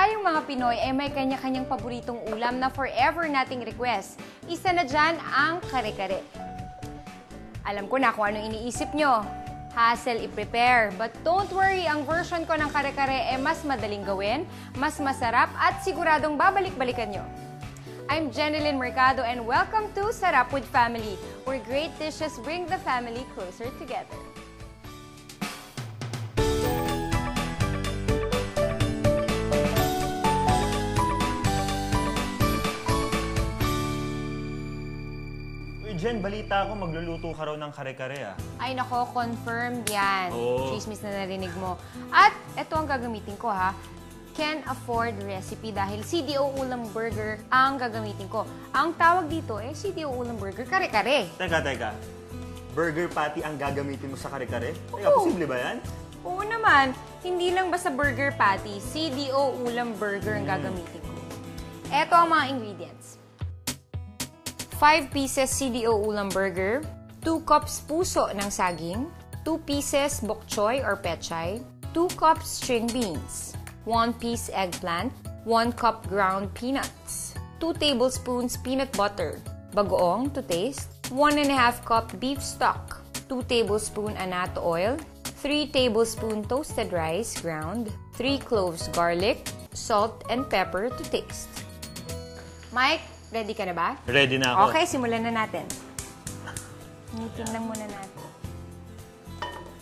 Tayong mga Pinoy ay may kanya-kanyang paboritong ulam na forever nating request. Isa na dyan ang kare-kare. Alam ko na kung anong iniisip nyo. Hassle i-prepare. But don't worry, ang version ko ng kare-kare ay mas madaling gawin, mas masarap at siguradong babalik-balikan nyo. I'm Jenilyn Mercado and welcome to Sarap with Family, where great dishes bring the family closer together. Jen, balita ako, magluluto ka raw ng kare-kare ah. Ay nako, confirmed yan. Oo. Chismis na narinig mo. At ito ang gagamitin ko ha. Can afford recipe dahil CDO Ulam Burger ang gagamitin ko. Ang tawag dito eh, CDO Ulam Burger, kare-kare. Teka. Burger patty ang gagamitin mo sa kare-kare? Teka, Oo. posible ba yan? Oo naman, hindi lang basta burger patty, CDO Ulam Burger ang gagamitin ko. Ito ang mga ingredients. 5 pieces CDO Ulam Burger, 2 cups puso ng saging, 2 pieces bok choy or pechay, 2 cups string beans, 1 piece eggplant, 1 cup ground peanuts, 2 tablespoons peanut butter, bagoong to taste, 1.5 cup beef stock, 2 tablespoon annatto oil, 3 tablespoon toasted rice ground, 3 cloves garlic, salt and pepper to taste. Mike, ready ka na ba? Ready na ako. Okay, simulan na natin. Initin lang muna natin.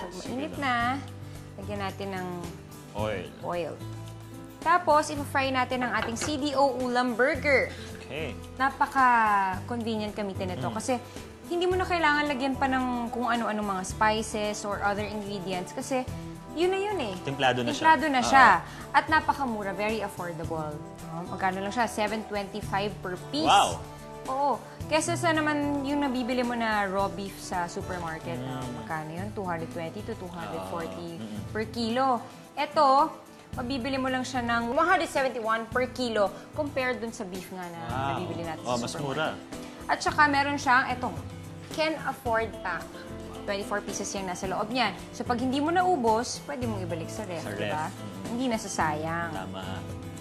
Pag mainit na, lagyan natin ng oil. Tapos, i-fry natin ang ating CDO Ulam Burger. Okay. Napaka-convenient gamitin ito kasi hindi mo na kailangan lagyan pa ng kung ano-ano mga spices or other ingredients kasi yun na yun eh. Templado na siya. Templado na siya. At napakamura, very affordable. Magkano lang siya? $7.25 per piece. Wow! Oo. Kesa sa naman yung nabibili mo na raw beef sa supermarket. Magkano yun? 220 to 240 per kilo. Ito, mabibili mo lang siya ng 171 per kilo compared dun sa beef nga na nabibili natin sa mas supermarket. mura. At saka meron siyang, etong, can afford pack. 24 pieces yung nasa loob niyan. So pag hindi mo naubos, pwede mong ibalik sa ref, Sa diba? ref. Hindi nasasayang. Tama.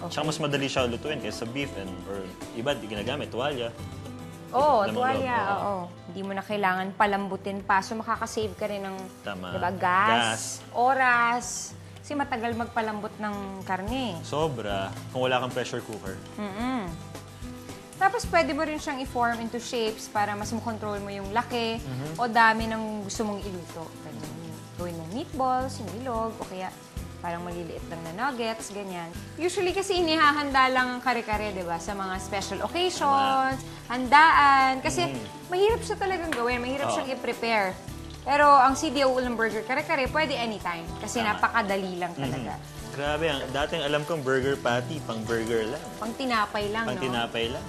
Okay. Tsaka mas madali siya lutuin kaysa beef or iba, di ginagamit, tuwalya. Oo, Lamang tuwalya, loob, oo. Hindi mo na kailangan palambutin pa. So makakasave ka rin ng, Tama. diba, gas, oras. Kasi matagal magpalambot ng karne. Sobra, kung wala kang pressure cooker. Tapos pwede mo rin siyang i-form into shapes para mas makontrol mo yung laki o dami ng gusto mong iluto. Pwede mo gawin ng meatballs, yung bilog, o kaya parang maliliit lang na nuggets, ganyan. Usually kasi inihahanda lang ang kare-kare, di ba? Sa mga special occasions, handaan. Kasi mahirap siya talagang gawin, mahirap siyang i-prepare. Pero ang CDO Ulam Burger kare-kare, pwede anytime. Kasi napakadali lang talaga. Grabe, dating alam kong burger patty, pang burger lang. Pang tinapay lang, Pang no? tinapay lang.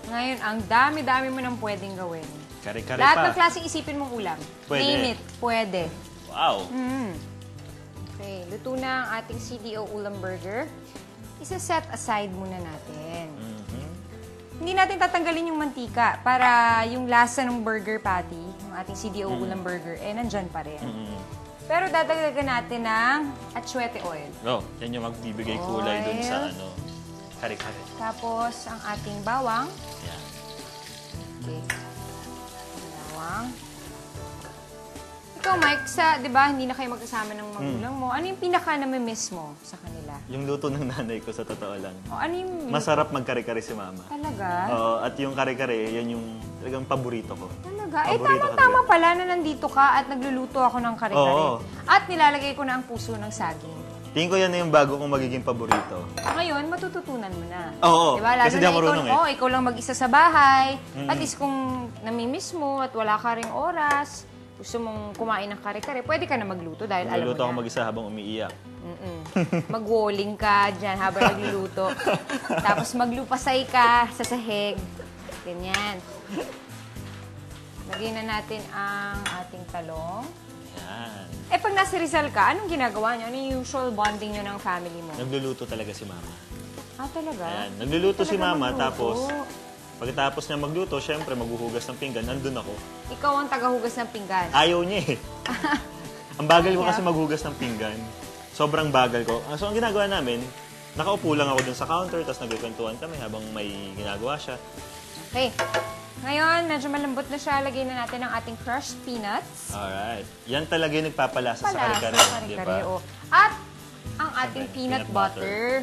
Ngayon, ang dami-dami mo nang pwedeng gawin. Kare-kare Lahat pa. ng klaseng isipin mong ulam. Pwede. Name it, pwede. Wow! Okay, luto na ang ating CDO Ulam Burger. Isa-set aside muna natin. Hindi natin tatanggalin yung mantika para yung lasa ng burger patty, yung ating CDO Ulam Burger, nandyan pa rin. Pero dadagdagan natin ng atsuete oil. Yan yung magbibigay kulay dun sa kare-kare. Tapos, ang ating bawang. Yan. Okay. Bawang. Ikaw, Mike, di ba, hindi na kayo magkasama ng magulang mo. Ano yung pinaka-namimiss mo sa kanila? Yung luto ng nanay ko, sa totoo lang. O, ano yung... Masarap magkare-kare si mama. Talaga? Oo, at yung kare-kare, yan yung talagang paborito ko. Talaga? Paborito ko Tama-tama talaga. pala na nandito ka at nagluluto ako ng kare-kare. Oo. At nilalagay ko na ang puso ng saging. Tingin ko yan na yung bago kong magiging paborito. Ngayon, matututunan mo na. Oo, diba? Lalo kasi di na ako marunong ikaw, ikaw lang mag-isa sa bahay. At least kung namimiss mo at wala ka ring oras, gusto mong kumain ng kare-kare, pwede ka na magluto dahil alam mo Magluluto ako na. mag-isa habang umiiyak. Mag-walling ka dyan habang nagluluto. Tapos maglupasay ka sa sahig. Ganyan. Lagyan na natin ang ating talong. Yan. Pag nasa Rizal ka, anong ginagawa niyo? Ano yung usual bonding niyo ng family mo? Nagluluto talaga si mama. Talaga? Ayan. Nagluluto si Talaga mama, magluto. tapos pagkatapos niya magluto, syempre maghuhugas ng pinggan, nandun ako. Ikaw ang tagahugas ng pinggan. Ayaw niya eh. Ang bagal ko kasi maghugas ng pinggan. Sobrang bagal ko. So, ang ginagawa namin, Nakaupo lang ako dun sa counter, tapos nagkukwentuhan kami habang may ginagawa siya. Okay. Ngayon, medyo malambot na siya. Lagyan na natin ang ating crushed peanuts. Alright. Yan talaga yung nagpapalasa sa Palasa, kare-kare. kare-kare, Diba? oh. At ang ating Siyempre, peanut peanut butter.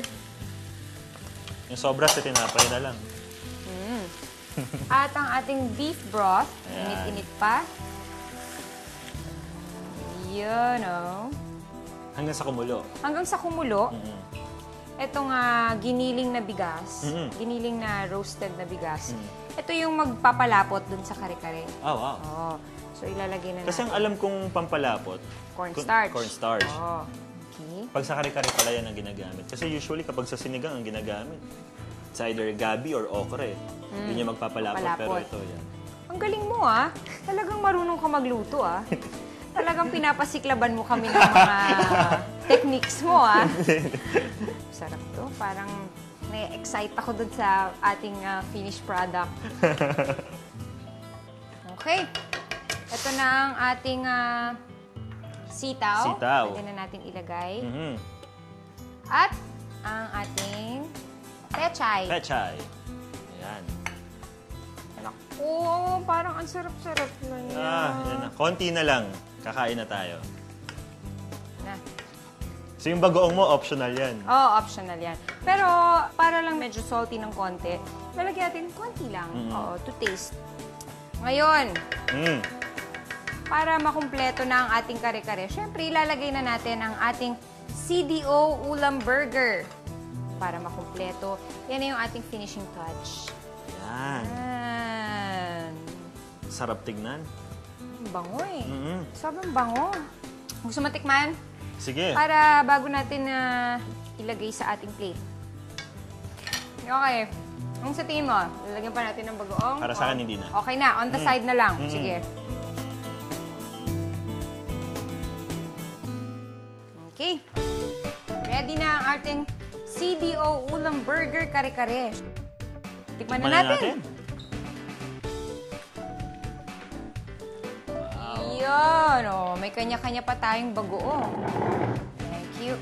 Yung sobra sa tinapay na lang. At ang ating beef broth. Ayan. Init-init pa. Yun, oh. Hanggang sa kumulo. Hanggang sa kumulo. Itong giniling na bigas, giniling na roasted na bigas, ito yung magpapalapot dun sa kare-kare. Oh, wow. Oh. So, ilalagay na Kasi ang natin. alam kong pampalapot, Cornstarch. cornstarch. Oh. Okay. Pag sa kare-kare pala yan ang ginagamit. Kasi usually kapag sa sinigang ang ginagamit, it's either gabi or okra eh. Yun yung magpapalapot. Pero Papalapot. ito yan. Ang galing mo Talagang marunong ka magluto Talagang pinapasiklaban mo kami ng mga techniques mo Sarap to. Parang na-excite ako dun sa ating finished product. Okay. Ito na ang ating sitaw. Sitaw. Pwede na natin ilagay. At At ang ating pechay. pechay. Ayan. Naku, parang ang sarap-sarap na niya. Yan na. Konti na lang. Kakain na tayo. Na. So yung bagoong mo, optional yan. Oo, optional yan. Pero para lang medyo salty ng konti, lalagyan natin konti lang. Oo, to taste. Ngayon, para makumpleto na ang ating kare-kare, syempre ilalagay na natin ang ating CDO Ulam Burger. Para makumpleto, yan na yung ating finishing touch. Yan. Yan. Sarap tignan. Bango Sobrang bango. Gusto matikman? Sige. Para bago natin ilagay sa ating plate. Okay. Ang sa tingin mo, lalagyan pa natin ng bagoong? Para sa akin, hindi na. Okay na, on the side na lang. Sige. Okay. Ready na ang ating CDO Ulam Burger Kare-Kare. Tikman na natin. Yan, may kanya-kanya pa tayong bagoong. Thank you.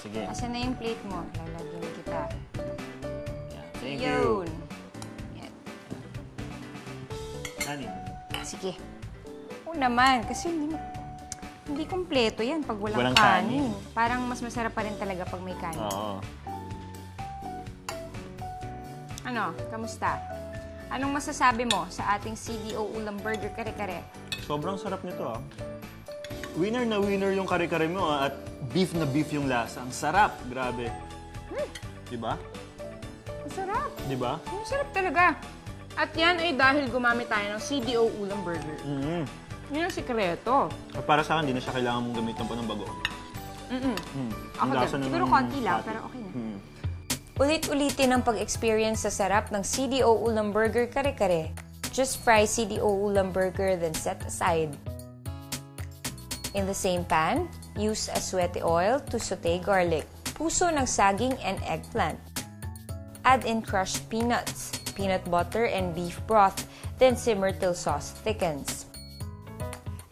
Sige. Asan na yung plate mo? Lalagyan kita. Thank you. Yan. Kanin. Sige. Oo naman, kasi hindi kumpleto yan pag walang kanin. Parang mas masarap pa rin talaga pag may kanin. Oo. Ano, kamusta? Anong masasabi mo sa ating CDO Ulam Burger Kare-Kare? Sobrang sarap nito Winner na winner yung kare-kare mo at beef na beef yung lasa. Ang sarap. Grabe. Diba? Ang sarap. Diba? Ang sarap talaga. At yan ay dahil gumamit tayo ng CDO Ulam Burger. Yun ang sikreto. At para sa akin, hindi na siya kailangan mong gamitan pa ng bago. Ako din. Siguro konti lang, pero okay na. Ulit-ulitin ang pag-experience sa sarap ng CDO Ulam Burger Kare-Kare. Just fry CDO Ulam Burger, then set aside. In the same pan, use a sweaty oil to saute garlic, puso ng saging and eggplant. Add in crushed peanuts, peanut butter, and beef broth, then simmer till sauce thickens.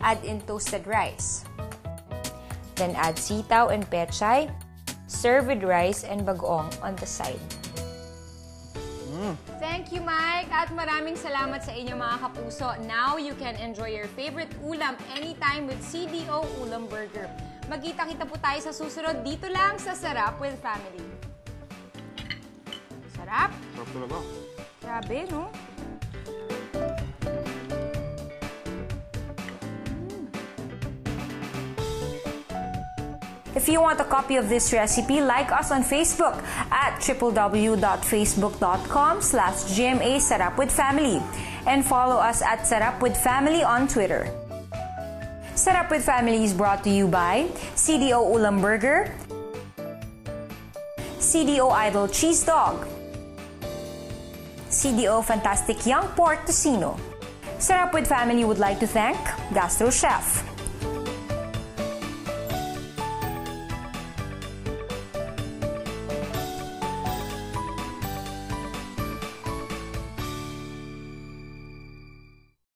Add in toasted rice. Then add sitaw and pechay. Serve with rice and bagoong on the side. Thank you, Mike. At maraming salamat sa inyo, mga kapuso. Now, you can enjoy your favorite ulam anytime with CDO Ulam Burger. Magkita-kita po tayo sa susunod dito lang sa Sarap with Family. Sarap? Sarap talaga. Grabe, no? If you want a copy of this recipe, like us on Facebook at www.facebook.com/GMA Sarap with Family and follow us at Sarap with Family on Twitter. Sarap with Family is brought to you by CDO Ulam Burger, CDO Idol Cheese Dog, CDO Fantastic Young Pork Tocino. Sarap with Family would like to thank Gastro Chef.